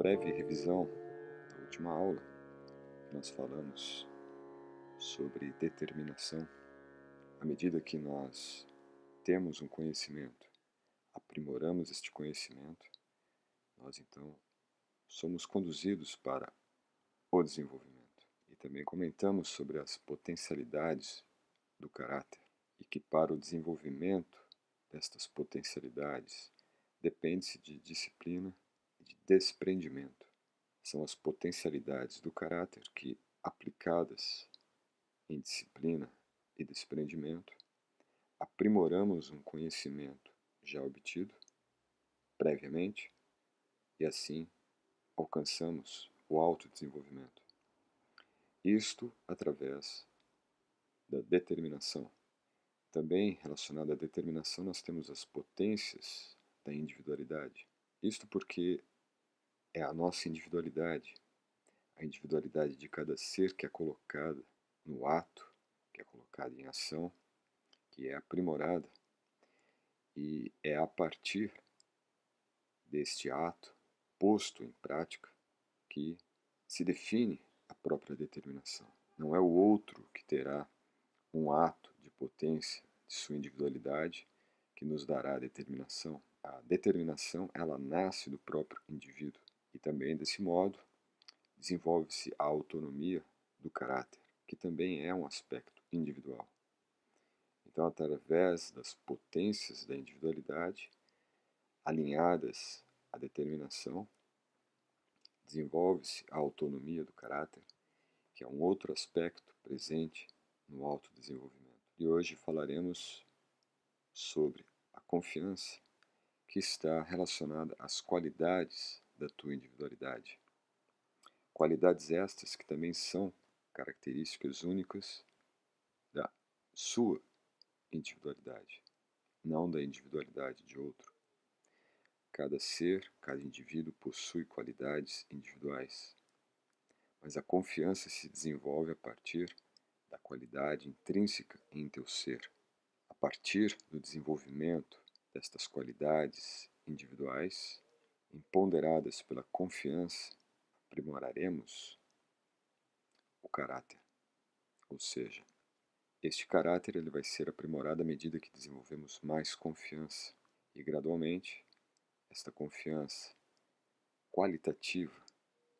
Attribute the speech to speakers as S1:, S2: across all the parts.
S1: breve revisão da última aula, nós falamos sobre determinação. À medida que nós temos um conhecimento, aprimoramos este conhecimento, nós então somos conduzidos para o desenvolvimento. E também comentamos sobre as potencialidades do caráter e que para o desenvolvimento destas potencialidades depende-se de disciplina e de desprendimento. São as potencialidades do caráter que, aplicadas em disciplina e desprendimento, aprimoramos um conhecimento já obtido previamente e assim alcançamos o autodesenvolvimento. Isto através da determinação. Também relacionado à determinação nós temos as potências da individualidade. Isto porque é a nossa individualidade, a individualidade de cada ser que é colocada no ato, que é colocada em ação, que é aprimorada, e é a partir deste ato posto em prática que se define a própria determinação. Não é o outro que terá um ato de potência de sua individualidade que nos dará a determinação. A determinação, ela nasce do próprio indivíduo e também desse modo desenvolve-se a autonomia do caráter, que também é um aspecto individual. Então, através das potências da individualidade, alinhadas à determinação, desenvolve-se a autonomia do caráter, que é um outro aspecto presente no autodesenvolvimento. E hoje falaremos sobre a confiança, que está relacionada às qualidades da tua individualidade. Qualidades estas que também são características únicas da sua individualidade, não da individualidade de outro. Cada ser, cada indivíduo possui qualidades individuais, mas a confiança se desenvolve a partir da qualidade intrínseca em teu ser. A partir do desenvolvimento destas qualidades individuais, empoderadas pela confiança, aprimoraremos o caráter. Ou seja, este caráter ele vai ser aprimorado à medida que desenvolvemos mais confiança. E gradualmente, esta confiança qualitativa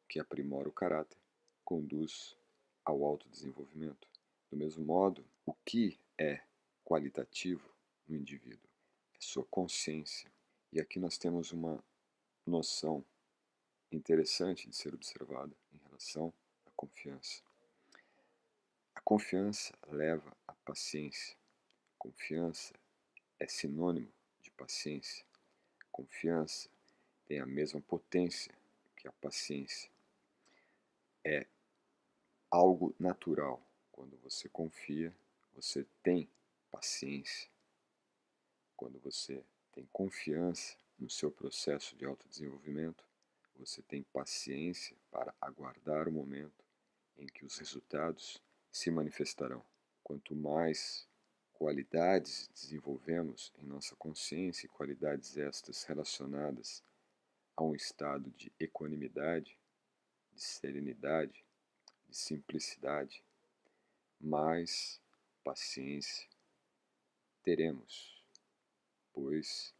S1: que aprimora o caráter conduz ao autodesenvolvimento. Do mesmo modo, o que é qualitativo no indivíduo? É sua consciência. E aqui nós temos uma noção interessante de ser observada em relação à confiança. A confiança leva à paciência. Confiança é sinônimo de paciência. Confiança tem a mesma potência que a paciência. É algo natural. Quando você confia, você tem paciência. Quando você tem confiança no seu processo de autodesenvolvimento, você tem paciência para aguardar o momento em que os resultados se manifestarão. Quanto mais qualidades desenvolvemos em nossa consciência, e qualidades estas relacionadas a um estado de equanimidade, de serenidade, de simplicidade, mais paciência teremos, pois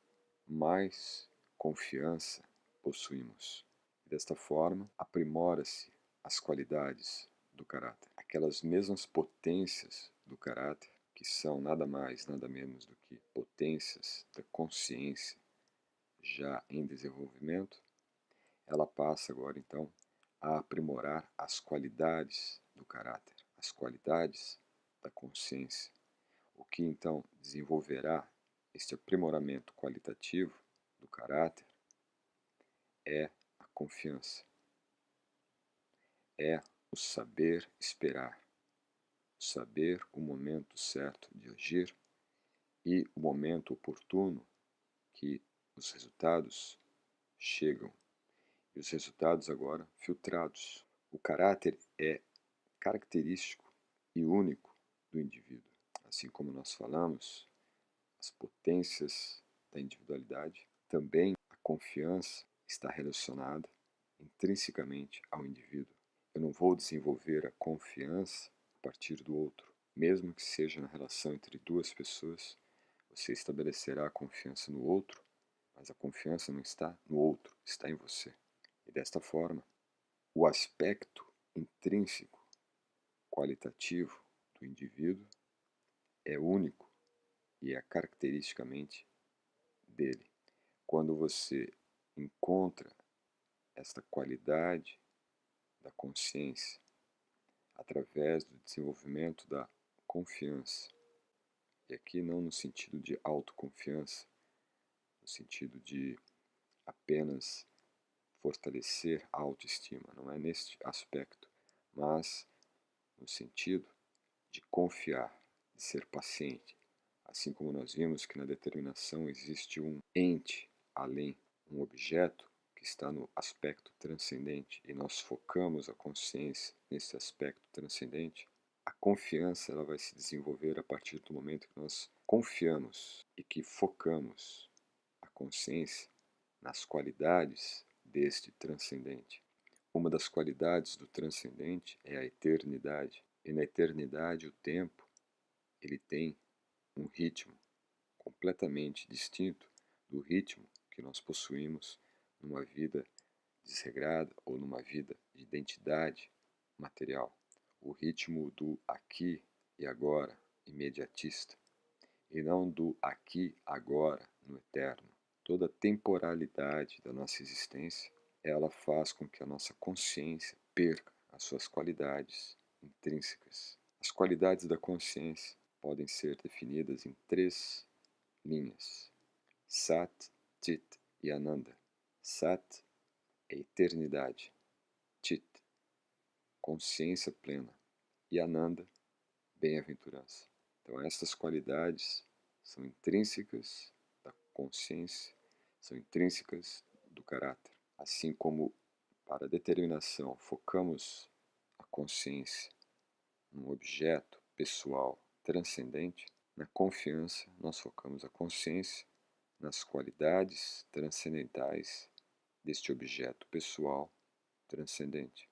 S1: mais confiança possuímos. Desta forma, aprimora-se as qualidades do caráter. Aquelas mesmas potências do caráter, que são nada mais, nada menos do que potências da consciência já em desenvolvimento, ela passa agora então a aprimorar as qualidades do caráter, as qualidades da consciência, o que então desenvolverá este aprimoramento qualitativo do caráter é a confiança, é o saber esperar, saber o momento certo de agir e o momento oportuno que os resultados chegam. E os resultados agora filtrados. O caráter é característico e único do indivíduo. Assim como nós falamos, as potências da individualidade, também a confiança está relacionada intrinsecamente ao indivíduo. Eu não vou desenvolver a confiança a partir do outro. Mesmo que seja na relação entre duas pessoas, você estabelecerá a confiança no outro, mas a confiança não está no outro, está em você. E desta forma, o aspecto intrínseco, qualitativo do indivíduo é único e é caracteristicamente dele. Quando você encontra esta qualidade da consciência através do desenvolvimento da confiança, e aqui não no sentido de autoconfiança, no sentido de apenas fortalecer a autoestima, não é neste aspecto, mas no sentido de confiar, de ser paciente. Assim como nós vimos que na determinação existe um ente além, um objeto que está no aspecto transcendente e nós focamos a consciência nesse aspecto transcendente, a confiança ela vai se desenvolver a partir do momento que nós confiamos e que focamos a consciência nas qualidades deste transcendente. Uma das qualidades do transcendente é a eternidade. E na eternidade o tempo ele tem um ritmo completamente distinto do ritmo que nós possuímos numa vida desregrada ou numa vida de identidade material. O ritmo do aqui e agora, imediatista, e não do aqui, agora, no eterno. Toda a temporalidade da nossa existência, ela faz com que a nossa consciência perca as suas qualidades intrínsecas. As qualidades da consciência podem ser definidas em 3 linhas: Sat, Chit e Ananda. Sat é eternidade, Chit, consciência plena, e Ananda, bem-aventurança. Então estas qualidades são intrínsecas da consciência, são intrínsecas do caráter. Assim como para a determinação focamos a consciência num objeto pessoal transcendente, na confiança nós focamos a consciência nas qualidades transcendentais deste objeto pessoal transcendente.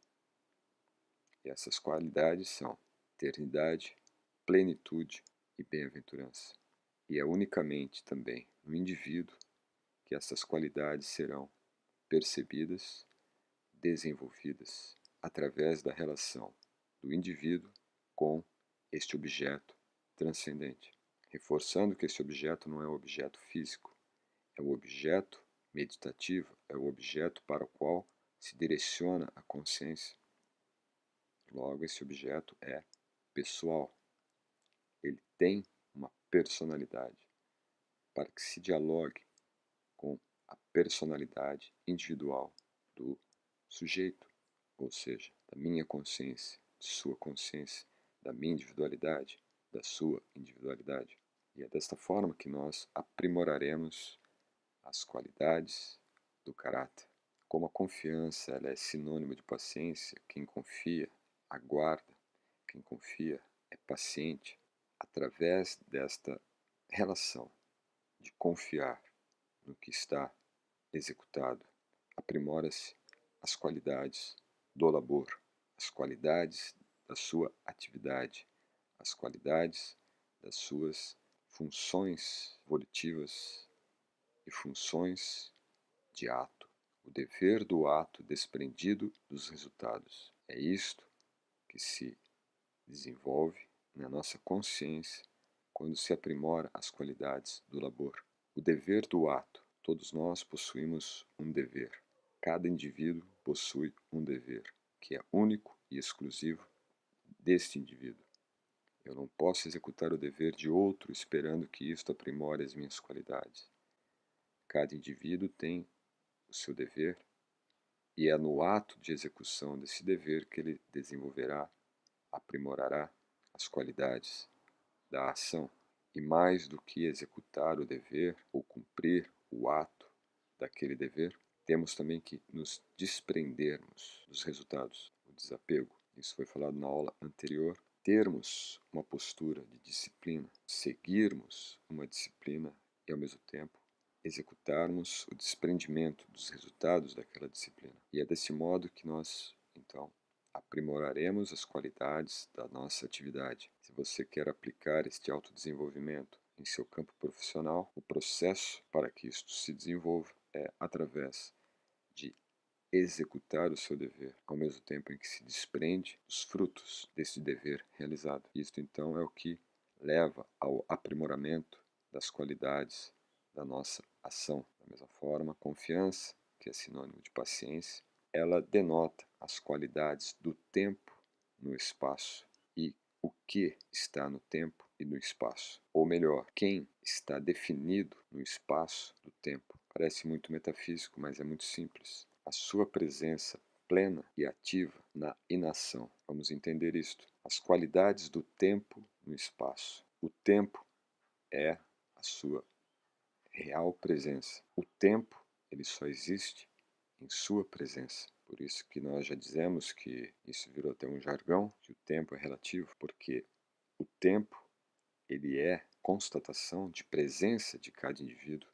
S1: E essas qualidades são eternidade, plenitude e bem-aventurança. E é unicamente também no indivíduo que essas qualidades serão percebidas, desenvolvidas através da relação do indivíduo com este objeto transcendente, reforçando que esse objeto não é um objeto físico, é o objeto meditativo, é o objeto para o qual se direciona a consciência. Logo, esse objeto é pessoal, ele tem uma personalidade, para que se dialogue com a personalidade individual do sujeito, ou seja, da minha consciência, de sua consciência, da minha individualidade, da sua individualidade. E é desta forma que nós aprimoraremos as qualidades do caráter. Como a confiança ela é sinônimo de paciência, quem confia aguarda, quem confia é paciente. Através desta relação de confiar no que está executado, aprimora-se as qualidades do labor, as qualidades da sua atividade, as qualidades das suas funções volitivas e funções de ato, o dever do ato desprendido dos resultados. É isto que se desenvolve na nossa consciência quando se aprimora as qualidades do labor. O dever do ato. Todos nós possuímos um dever. Cada indivíduo possui um dever, que é único e exclusivo deste indivíduo. Eu não posso executar o dever de outro esperando que isto aprimore as minhas qualidades. Cada indivíduo tem o seu dever e é no ato de execução desse dever que ele desenvolverá, aprimorará as qualidades da ação. E mais do que executar o dever ou cumprir o ato daquele dever, temos também que nos desprendermos dos resultados, o desapego. Isso foi falado na aula anterior. Termos uma postura de disciplina, seguirmos uma disciplina e ao mesmo tempo executarmos o desprendimento dos resultados daquela disciplina. E é desse modo que nós, então, aprimoraremos as qualidades da nossa atividade. Se você quer aplicar este autodesenvolvimento em seu campo profissional, o processo para que isto se desenvolva é através de executar o seu dever, ao mesmo tempo em que se desprende dos frutos desse dever realizado. Isto então é o que leva ao aprimoramento das qualidades da nossa ação. Da mesma forma, a confiança, que é sinônimo de paciência, ela denota as qualidades do tempo no espaço e o que está no tempo e no espaço. Ou melhor, quem está definido no espaço do tempo. Parece muito metafísico, mas é muito simples. A sua presença plena e ativa na inação. Vamos entender isto. As qualidades do tempo no espaço. O tempo é a sua real presença. O tempo, ele só existe em sua presença. Por isso que nós já dizemos que isso virou até um jargão, que o tempo é relativo, porque o tempo, ele é constatação de presença de cada indivíduo.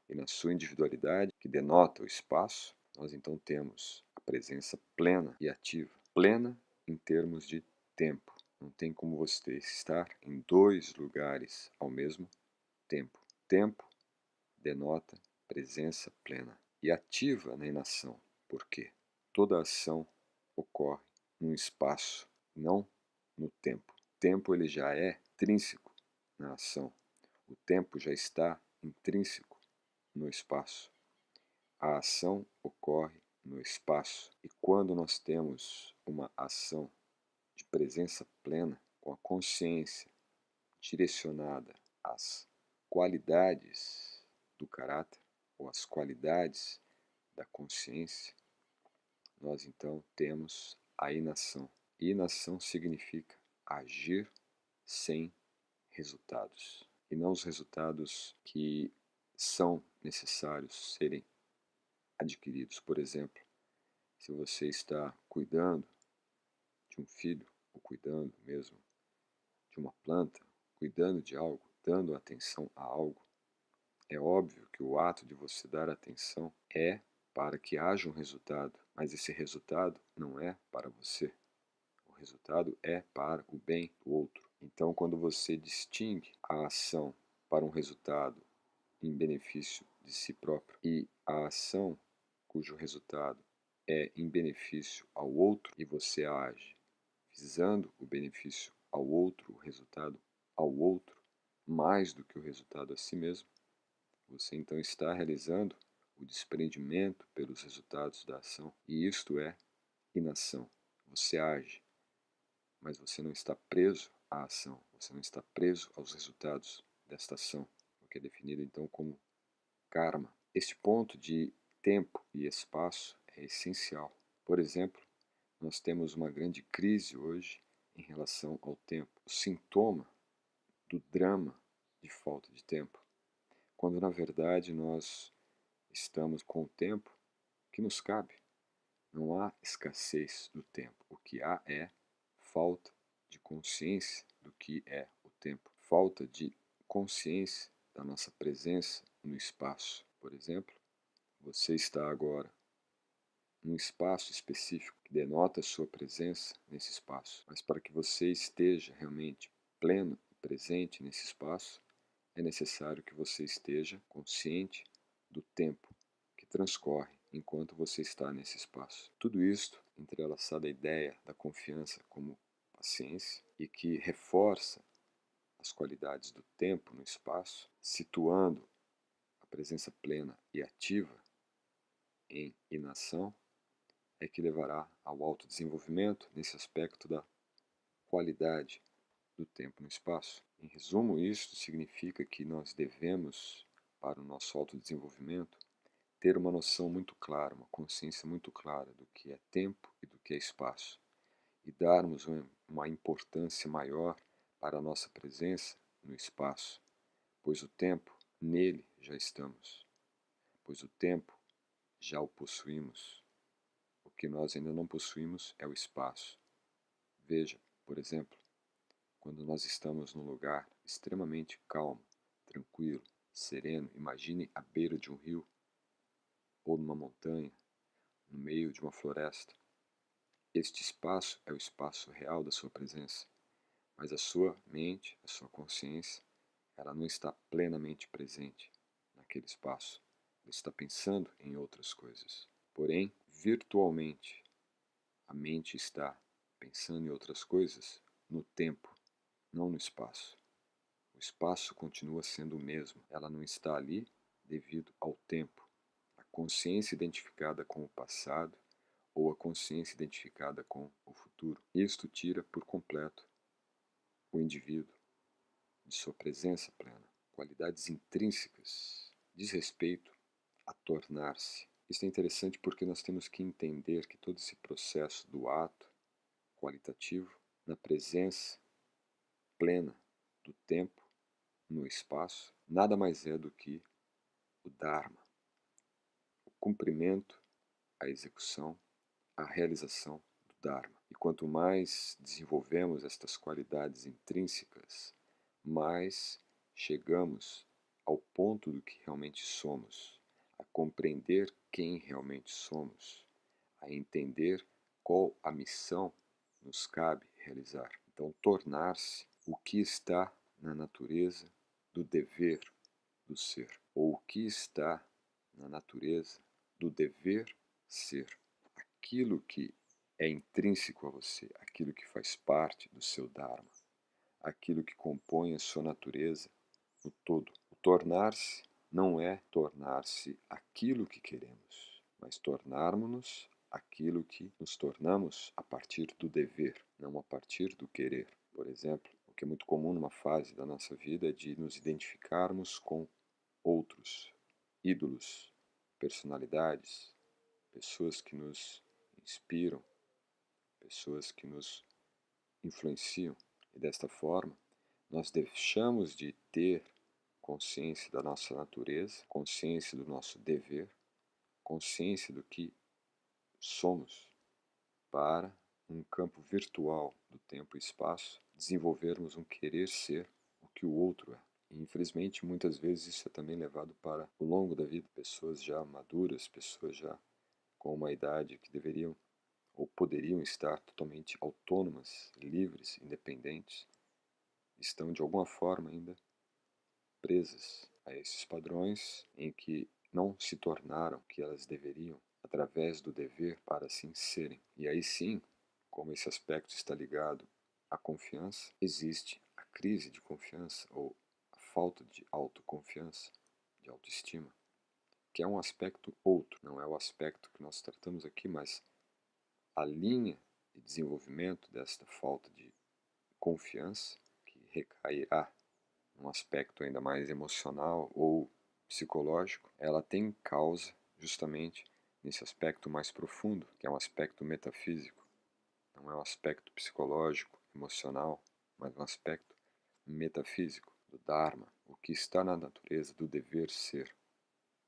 S1: E na sua individualidade, que denota o espaço, nós então temos a presença plena e ativa. Plena em termos de tempo. Não tem como você estar em dois lugares ao mesmo tempo. Tempo denota presença plena e ativa na inação. Por quê? Toda ação ocorre num espaço, não no tempo. O tempo ele já é intrínseco na ação. O tempo já está intrínseco no espaço. A ação ocorre no espaço. E quando nós temos uma ação de presença plena, com a consciência direcionada às qualidades do caráter, ou às qualidades da consciência, nós então temos a inação. Inação significa agir sem resultados, e não os resultados que são necessários serem adquiridos. Por exemplo, se você está cuidando de um filho, ou cuidando mesmo de uma planta, cuidando de algo, dando atenção a algo, é óbvio que o ato de você dar atenção é para que haja um resultado, mas esse resultado não é para você. O resultado é para o bem do outro. Então, quando você distingue a ação para um resultado em benefício de si próprio e a ação cujo resultado é em benefício ao outro e você age visando o benefício ao outro, o resultado ao outro, mais do que o resultado a si mesmo, você então está realizando o desprendimento pelos resultados da ação, e isto é inação. Você age, mas você não está preso à ação, você não está preso aos resultados desta ação, o que é definido então como karma. Este ponto de tempo e espaço é essencial. Por exemplo, nós temos uma grande crise hoje em relação ao tempo, o sintoma do drama de falta de tempo, quando na verdade nós estamos com o tempo que nos cabe. Não há escassez do tempo, o que há é falta de consciência do que é o tempo, falta de consciência da nossa presença no espaço. Por exemplo, você está agora num espaço específico que denota a sua presença nesse espaço. Mas para que você esteja realmente pleno e presente nesse espaço, é necessário que você esteja consciente do tempo que transcorre enquanto você está nesse espaço. Tudo isto entrelaçado à ideia da confiança como paciência e que reforça as qualidades do tempo no espaço, situando a presença plena e ativa em inação, é que levará ao autodesenvolvimento nesse aspecto da qualidade do tempo no espaço. Em resumo, isso significa que nós devemos, para o nosso autodesenvolvimento, ter uma noção muito clara, uma consciência muito clara do que é tempo e do que é espaço, e darmos uma importância maior para a nossa presença no espaço, pois o tempo, nele já estamos, pois o tempo já o possuímos. O que nós ainda não possuímos é o espaço. Veja, por exemplo, quando nós estamos num lugar extremamente calmo, tranquilo, sereno. Imagine à beira de um rio ou numa montanha, no meio de uma floresta. Este espaço é o espaço real da sua presença, mas a sua mente, a sua consciência, ela não está plenamente presente naquele espaço. Ela está pensando em outras coisas. Porém, virtualmente, a mente está pensando em outras coisas no tempo, não no espaço. O espaço continua sendo o mesmo. Ela não está ali devido ao tempo. A consciência identificada com o passado ou a consciência identificada com o futuro. Isto tira por completo o indivíduo de sua presença plena. Qualidades intrínsecas diz respeito a tornar-se. Isso é interessante porque nós temos que entender que todo esse processo do ato qualitativo, na presença plena do tempo, no espaço, nada mais é do que o Dharma, o cumprimento, a execução, a realização do Dharma. E quanto mais desenvolvemos estas qualidades intrínsecas, mais chegamos ao ponto do que realmente somos, a compreender quem realmente somos, a entender qual a missão nos cabe realizar. Então, tornar-se o que está na natureza do dever do ser, ou o que está na natureza do dever ser. Aquilo que é intrínseco a você, aquilo que faz parte do seu Dharma, aquilo que compõe a sua natureza no todo. O tornar-se não é tornar-se aquilo que queremos, mas tornarmos-nos aquilo que nos tornamos a partir do dever, não a partir do querer. Por exemplo, o que é muito comum numa fase da nossa vida é de nos identificarmos com outros, ídolos, personalidades, pessoas que nos inspiram, pessoas que nos influenciam. E desta forma, nós deixamos de ter consciência da nossa natureza, consciência do nosso dever, consciência do que somos, para, num campo virtual do tempo e espaço, desenvolvermos um querer ser o que o outro é. E, infelizmente, muitas vezes isso é também levado para o longo da vida. Pessoas já maduras, pessoas já com uma idade que deveriam ou poderiam estar totalmente autônomas, livres, independentes, estão de alguma forma ainda presas a esses padrões em que não se tornaram o que elas deveriam através do dever para assim serem. E aí sim, como esse aspecto está ligado à confiança, existe a crise de confiança ou a falta de autoconfiança, de autoestima, que é um aspecto outro, não é o aspecto que nós tratamos aqui, mas a linha de desenvolvimento desta falta de confiança, que recairá num aspecto ainda mais emocional ou psicológico, ela tem causa justamente nesse aspecto mais profundo, que é um aspecto metafísico. Não é um aspecto psicológico, emocional, mas um aspecto metafísico do Dharma, o que está na natureza do dever ser.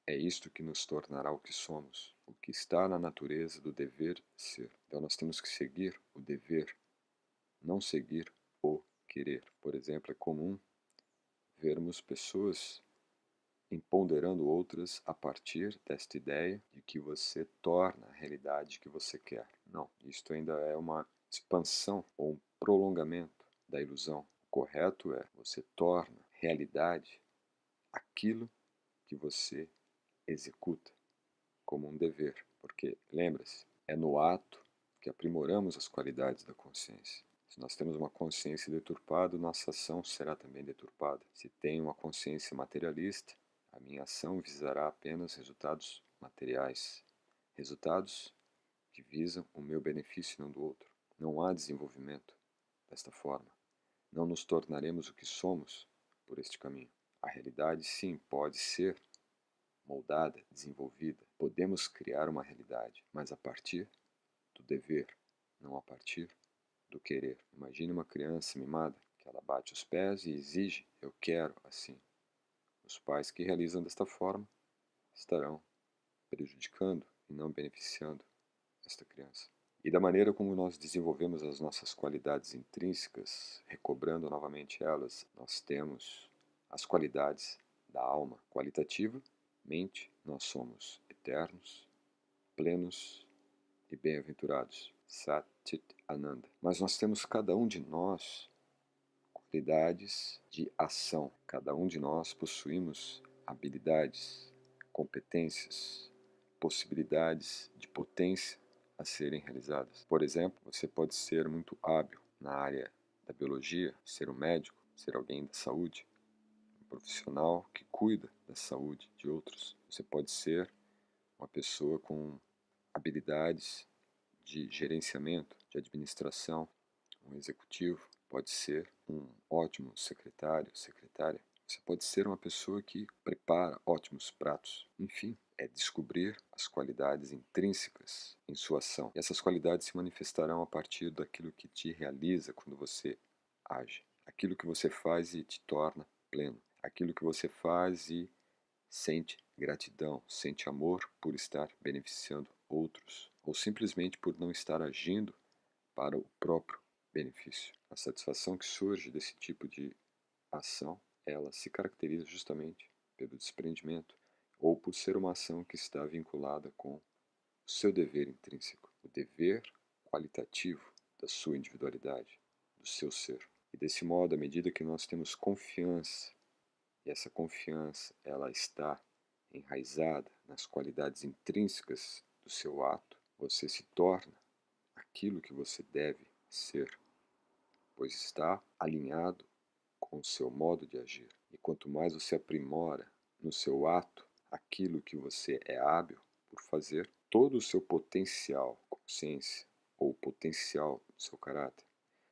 S1: É isto que nos tornará o que somos, o que está na natureza do dever ser. Então nós temos que seguir o dever, não seguir o querer. Por exemplo, é comum vermos pessoas empoderando outras a partir desta ideia de que você torna a realidade que você quer. Não, isto ainda é uma expansão ou um prolongamento da ilusão. O correto é você torna realidade aquilo que você executa como um dever, porque, lembre-se, é no ato que aprimoramos as qualidades da consciência. Se nós temos uma consciência deturpada, nossa ação será também deturpada. Se tenho uma consciência materialista, a minha ação visará apenas resultados materiais, resultados que visam o meu benefício e não do outro. Não há desenvolvimento desta forma. Não nos tornaremos o que somos por este caminho. A realidade, sim, pode ser moldada, desenvolvida. Podemos criar uma realidade, mas a partir do dever, não a partir do querer. Imagine uma criança mimada, que ela bate os pés e exige, eu quero assim. Os pais que realizam desta forma estarão prejudicando e não beneficiando esta criança. E da maneira como nós desenvolvemos as nossas qualidades intrínsecas, recobrando novamente elas, nós temos as qualidades da alma. Qualitativamente, nós somos eternos, plenos e bem-aventurados. Sat Chit Ananda. Mas nós temos, cada um de nós, qualidades de ação. Cada um de nós possuímos habilidades, competências, possibilidades de potência a serem realizadas. Por exemplo, você pode ser muito hábil na área da biologia, ser um médico, ser alguém da saúde, um profissional que cuida da saúde de outros. Você pode ser uma pessoa com habilidades de gerenciamento, de administração, um executivo, pode ser um ótimo secretário, secretária. Você pode ser uma pessoa que prepara ótimos pratos. Enfim, é descobrir as qualidades intrínsecas em sua ação. E essas qualidades se manifestarão a partir daquilo que te realiza quando você age. Aquilo que você faz e te torna pleno. Aquilo que você faz e sente gratidão, sente amor por estar beneficiando outros, ou simplesmente por não estar agindo para o próprio benefício. A satisfação que surge desse tipo de ação, ela se caracteriza justamente pelo desprendimento, ou por ser uma ação que está vinculada com o seu dever intrínseco, o dever qualitativo da sua individualidade, do seu ser. E desse modo, à medida que nós temos confiança, e essa confiança ela está enraizada nas qualidades intrínsecas do seu ato, você se torna aquilo que você deve ser, pois está alinhado com o seu modo de agir. E quanto mais você aprimora no seu ato aquilo que você é hábil por fazer, todo o seu potencial, consciência ou potencial do seu caráter,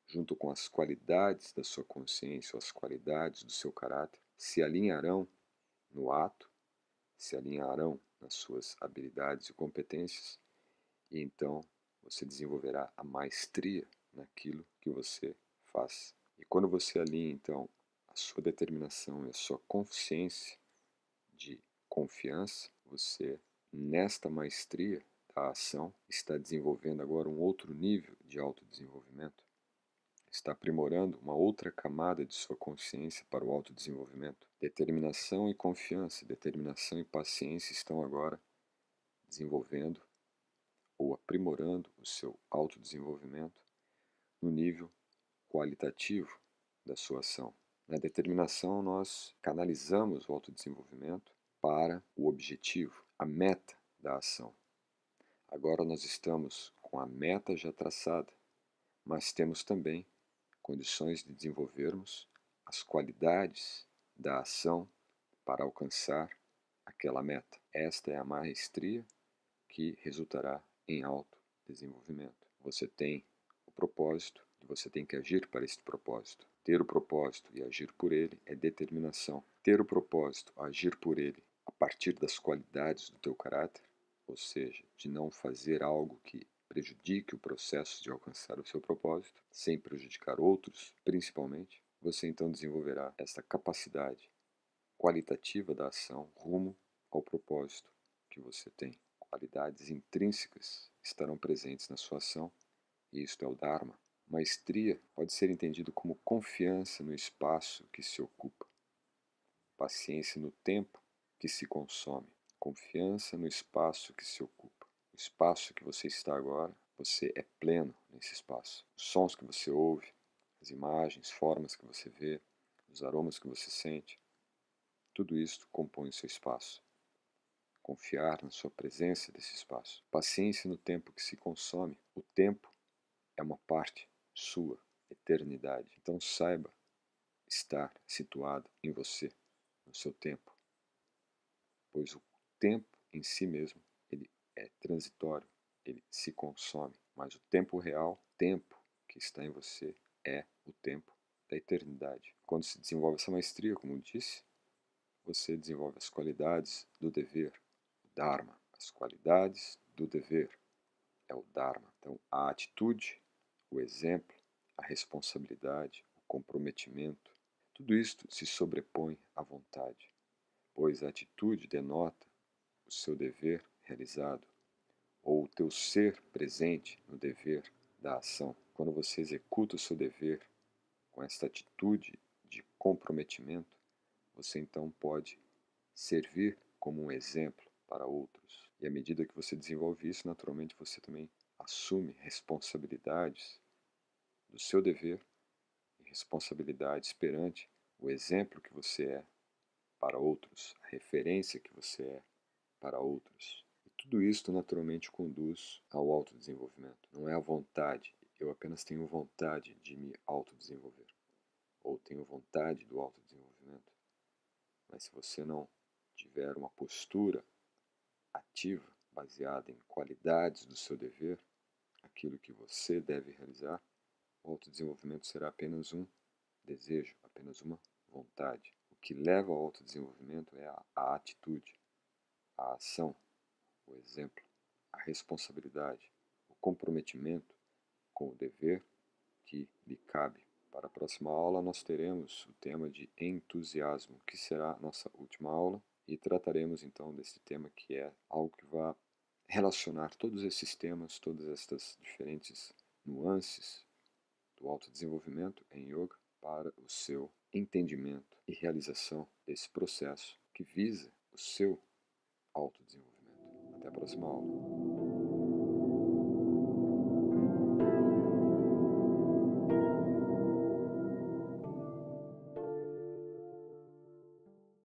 S1: junto com as qualidades da sua consciência ou as qualidades do seu caráter, se alinharão no ato, se alinharão nas suas habilidades e competências, e então você desenvolverá a maestria naquilo que você faz. E quando você alinha, então, a sua determinação e a sua consciência de confiança, você, nesta maestria da ação, está desenvolvendo agora um outro nível de autodesenvolvimento. Está aprimorando uma outra camada de sua consciência para o autodesenvolvimento. Determinação e confiança, determinação e paciência estão agora desenvolvendo ou aprimorando o seu autodesenvolvimento no nível qualitativo da sua ação. Na determinação, nós canalizamos o autodesenvolvimento para o objetivo, a meta da ação. Agora nós estamos com a meta já traçada, mas temos também condições de desenvolvermos as qualidades da ação para alcançar aquela meta. Esta é a maestria que resultará em autodesenvolvimento. Você tem o propósito e você tem que agir para esse propósito. Ter o propósito e agir por ele é determinação. Ter o propósito, agir por ele a partir das qualidades do teu caráter, ou seja, de não fazer algo que prejudique o processo de alcançar o seu propósito, sem prejudicar outros, principalmente, você então desenvolverá esta capacidade qualitativa da ação rumo ao propósito que você tem. Qualidades intrínsecas estarão presentes na sua ação, e isto é o Dharma. Maestria pode ser entendido como confiança no espaço que se ocupa, paciência no tempo que se consome, confiança no espaço que se ocupa. O espaço que você está agora, você é pleno nesse espaço. Os sons que você ouve, as imagens, formas que você vê, os aromas que você sente, tudo isso compõe o seu espaço. Confiar na sua presença desse espaço. Paciência no tempo que se consome. O tempo é uma parte sua, eternidade. Então saiba estar situado em você, no seu tempo. Pois o tempo em si mesmo, ele é transitório, ele se consome. Mas o tempo real, tempo que está em você, é o tempo da eternidade. Quando se desenvolve essa maestria, como disse, você desenvolve as qualidades do dever, o Dharma. As qualidades do dever é o Dharma. Então, a atitude, o exemplo, a responsabilidade, o comprometimento, tudo isto se sobrepõe à vontade, pois a atitude denota o seu dever realizado, ou o teu ser presente no dever da ação. Quando você executa o seu dever com esta atitude de comprometimento, você então pode servir como um exemplo para outros. E à medida que você desenvolve isso, naturalmente você também assume responsabilidades do seu dever e responsabilidades perante o exemplo que você é para outros, a referência que você é para outros. E tudo isso naturalmente conduz ao autodesenvolvimento. Não é a vontade, eu apenas tenho vontade de me autodesenvolver, ou tenho vontade do autodesenvolvimento. Mas se você não tiver uma postura ativa, baseada em qualidades do seu dever, aquilo que você deve realizar, o autodesenvolvimento será apenas um desejo, apenas uma vontade. O que leva ao autodesenvolvimento é a atitude, a ação, o exemplo, a responsabilidade, o comprometimento com o dever que lhe cabe. Para a próxima aula nós teremos o tema de entusiasmo, que será a nossa última aula, e trataremos então desse tema que é algo que vai relacionar todos esses temas, todas estas diferentes nuances do autodesenvolvimento em yoga para o seu entendimento e realização desse processo que visa o seu autodesenvolvimento. Até a próxima aula.